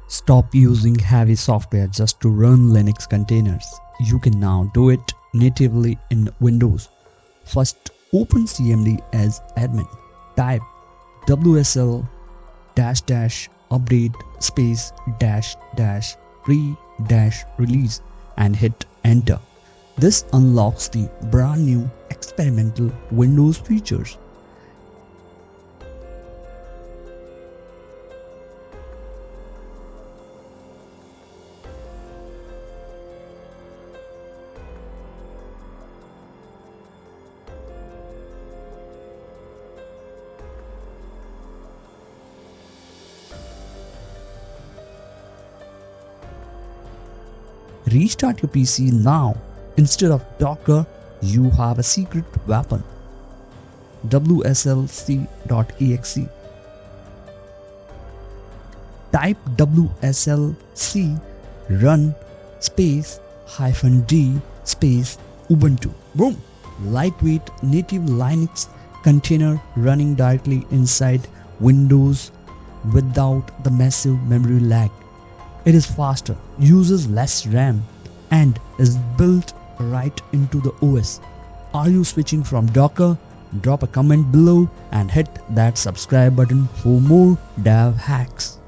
Stop using heavy software just to run Linux containers. You can now do it natively in Windows. First, open CMD as admin. Type wsl update space release and hit enter. This unlocks the brand new experimental Windows features. Restart your PC now. Instead of Docker, you have a secret weapon, wslc.exe. Type wslc run space -d space ubuntu. Boom! Lightweight native Linux container running directly inside Windows without the massive memory lag. It is faster, uses less RAM, and is built right into the OS. Are you switching from Docker? Drop a comment below and hit that subscribe button for more dev hacks.